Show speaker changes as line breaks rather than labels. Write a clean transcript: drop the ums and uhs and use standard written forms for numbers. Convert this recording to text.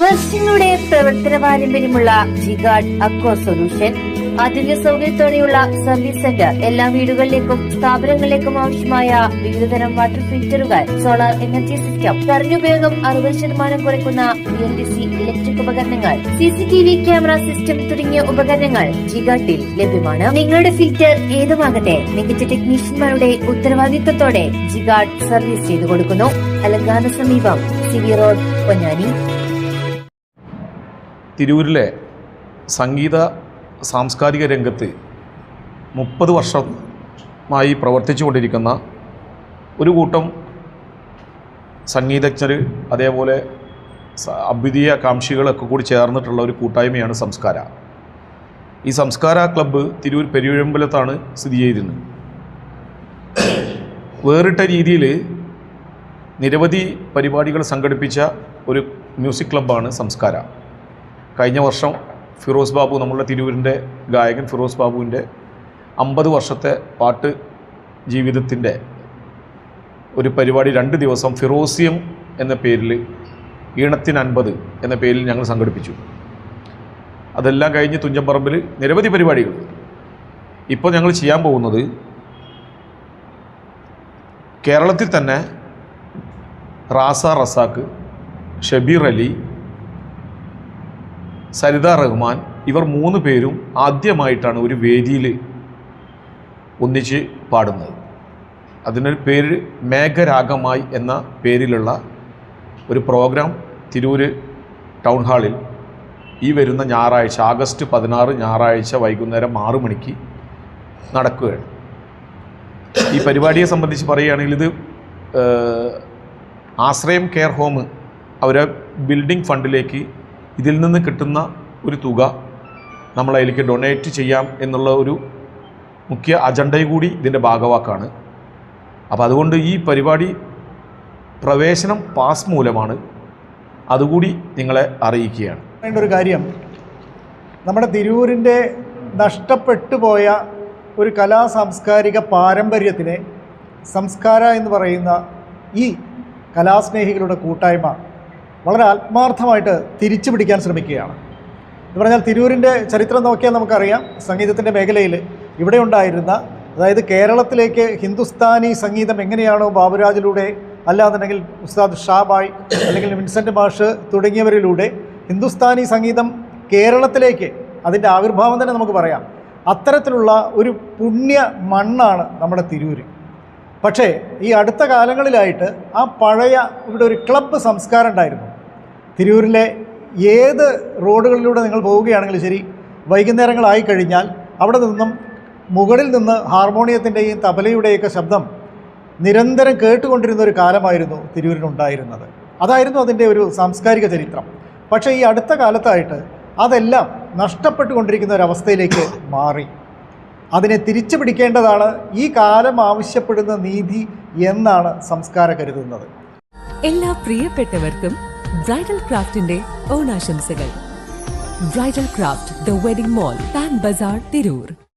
വർഷങ്ങളുടെ പ്രവർത്തന പാരമ്പര്യമുള്ള ജിഗാർഡ് അക്വ സൊല്യൂഷൻ ആധുനിക സൗകര്യത്തോടെയുള്ള സർവീസ് സെന്റർ എല്ലാ വീടുകളിലേക്കും സ്ഥാപനങ്ങളിലേക്കും ആവശ്യമായ വിവിധതരം വാട്ടർ ഫിൽറ്ററുകൾ, സോളാർ എനർജി സിസ്റ്റം, കറന്റ് ഉപയോഗം 60% കുറയ്ക്കുന്ന BLDC ഇലക്ട്രിക് ഉപകരണങ്ങൾ, CCTV ക്യാമറ സിസ്റ്റം തുടങ്ങിയ ഉപകരണങ്ങൾ ജിഗാർഡിൽ ലഭ്യമാണ്. നിങ്ങളുടെ ഫിൽറ്റർ ഏതുമാകട്ടെ, മികച്ച ടെക്നീഷ്യന്മാരുടെ ഉത്തരവാദിത്തത്തോടെ ജിഗാർഡ് സർവീസ് ചെയ്തു കൊടുക്കുന്നു. അലങ്കാന സമീപം CV റോഡ്, പൊന്നാനി.
തിരൂരിലെ സംഗീത സാംസ്കാരിക രംഗത്ത് 30 വർഷമായി പ്രവർത്തിച്ചുകൊണ്ടിരിക്കുന്ന ഒരു കൂട്ടം സംഗീതജ്ഞർ, അതേപോലെ അഭ്യുദയ കാംക്ഷികളൊക്കെ കൂടി ചേർന്നിട്ടുള്ള ഒരു കൂട്ടായ്മയാണ് സംസ്കാര. ഈ സംസ്കാര ക്ലബ്ബ് തിരൂർ പെരുവഴമ്പലത്താണ് സ്ഥിതി ചെയ്യുന്നത്. വേറിട്ട രീതിയിൽ നിരവധി പരിപാടികൾ സംഘടിപ്പിച്ച ഒരു മ്യൂസിക് ക്ലബ്ബാണ് സംസ്കാര. കഴിഞ്ഞ വർഷം ഫിറോസ് ബാബു, നമ്മളുടെ തിരൂരിൻ്റെ ഗായകൻ ഫിറോസ് ബാബുവിൻ്റെ 50 വർഷത്തെ പാട്ട് ജീവിതത്തിൻ്റെ ഒരു പരിപാടി 2 ദിവസം ഫിറോസിയം എന്ന പേരിൽ, ഈണത്തിന് 50 എന്ന പേരിൽ ഞങ്ങൾ സംഘടിപ്പിച്ചു. അതെല്ലാം കഴിഞ്ഞ് തുഞ്ചമ്പറമ്പിൽ നിരവധി പരിപാടികൾ. ഇപ്പോൾ ഞങ്ങൾ ചെയ്യാൻ പോകുന്നത് കേരളത്തിൽ തന്നെ റാസ റസാക്ക്, ഷബീർ അലി, സരിത റഹ്മാൻ, ഇവർ 3 പേരും ആദ്യമായിട്ടാണ് ഒരു വേദിയിൽ ഒന്നിച്ച് പാടുന്നത്. അതിനൊരു പേര് മേഘരാഗമായി എന്ന പേരിലുള്ള ഒരു പ്രോഗ്രാം തിരൂര് ടൗൺ ഹാളിൽ ഈ വരുന്ന ഞായറാഴ്ച ആഗസ്റ്റ് 16 ഞായറാഴ്ച വൈകുന്നേരം 6 മണിക്ക് നടക്കുകയാണ്. ഈ പരിപാടിയെ സംബന്ധിച്ച് പറയുകയാണെങ്കിൽ ഇത് ആശ്രയം കെയർ ഹോം അവരെ ബിൽഡിംഗ് ഫണ്ടിലേക്ക് ഇതിൽ നിന്ന് കിട്ടുന്ന ഒരു തുക നമ്മളതിലേക്ക് ഡൊണേറ്റ് ചെയ്യാം എന്നുള്ള ഒരു മുഖ്യ അജണ്ടയും കൂടി ഇതിൻ്റെ ഭാഗവാക്കാണ്. അപ്പോൾ അതുകൊണ്ട് ഈ പരിപാടി പ്രവേശനം പാസ് മൂലമാണ്. അതുകൂടി നിങ്ങളെ അറിയിക്കുകയാണ്.
വേണ്ട ഒരു കാര്യം, നമ്മുടെ തിരൂരിൻ്റെ നഷ്ടപ്പെട്ടു പോയ ഒരു കലാ സാംസ്കാരിക പാരമ്പര്യത്തിനെ സംസ്കാര എന്ന് പറയുന്ന ഈ കലാസ്നേഹികളുടെ കൂട്ടായ്മ വളരെ ആത്മാർത്ഥമായിട്ട് തിരിച്ചു പിടിക്കാൻ ശ്രമിക്കുകയാണ്. എന്ന് പറഞ്ഞാൽ തിരൂരിൻ്റെ ചരിത്രം നോക്കിയാൽ നമുക്കറിയാം, സംഗീതത്തിൻ്റെ മേഖലയിൽ ഇവിടെ ഉണ്ടായിരുന്ന, അതായത് കേരളത്തിലേക്ക് ഹിന്ദുസ്ഥാനി സംഗീതം എങ്ങനെയാണോ ബാബുരാജിലൂടെ, അല്ലാന്നുണ്ടെങ്കിൽ ഉസ്താദ് ഷാബായ്, അല്ലെങ്കിൽ വിൻസെൻ്റ് മാഷ് തുടങ്ങിയവരിലൂടെ ഹിന്ദുസ്ഥാനി സംഗീതം കേരളത്തിലേക്ക് അതിൻ്റെ ആവിർഭാവം തന്നെ നമുക്ക് പറയാം. അത്തരത്തിലുള്ള ഒരു പുണ്യ മണ്ണാണ് നമ്മുടെ തിരൂര്. പക്ഷേ ഈ അടുത്ത കാലങ്ങളിലായിട്ട് ആ പഴയ ഇവിടെ ഒരു ക്ലബ്ബ് സംസ്കാരം ഉണ്ടായിരുന്നു. തിരൂരിലെ ഏത് റോഡുകളിലൂടെ നിങ്ങൾ പോവുകയാണെങ്കിലും ശരി, വൈകുന്നേരങ്ങളായി കഴിഞ്ഞാൽ അവിടെ നിന്നും മുകളിൽ നിന്ന് ഹാർമോണിയത്തിൻ്റെയും തബലയുടെയൊക്കെ ശബ്ദം നിരന്തരം കേട്ടുകൊണ്ടിരുന്ന ഒരു കാലമായിരുന്നു തിരൂരിനുണ്ടായിരുന്നത്. അതായിരുന്നു അതിൻ്റെ ഒരു സാംസ്കാരിക ചരിത്രം. പക്ഷേ ഈ അടുത്ത കാലത്തായിട്ട് അതെല്ലാം നഷ്ടപ്പെട്ടുകൊണ്ടിരിക്കുന്ന ഒരവസ്ഥയിലേക്ക് മാറി. അതിനെ തിരിച്ചു പിടിക്കേണ്ടതാണ് ഈ കാലം ആവശ്യപ്പെടുന്ന നീതി എന്നാണ് സംസ്കാര കരുതുന്നത്.
എല്ലാ പ്രിയപ്പെട്ടവർക്കും ബ്രൈഡൽ ക്രാഫ്റ്റിന്റെ ഓണാശംസകൾ. Bridal craft, the wedding mall, Pan Bazar, Tirur.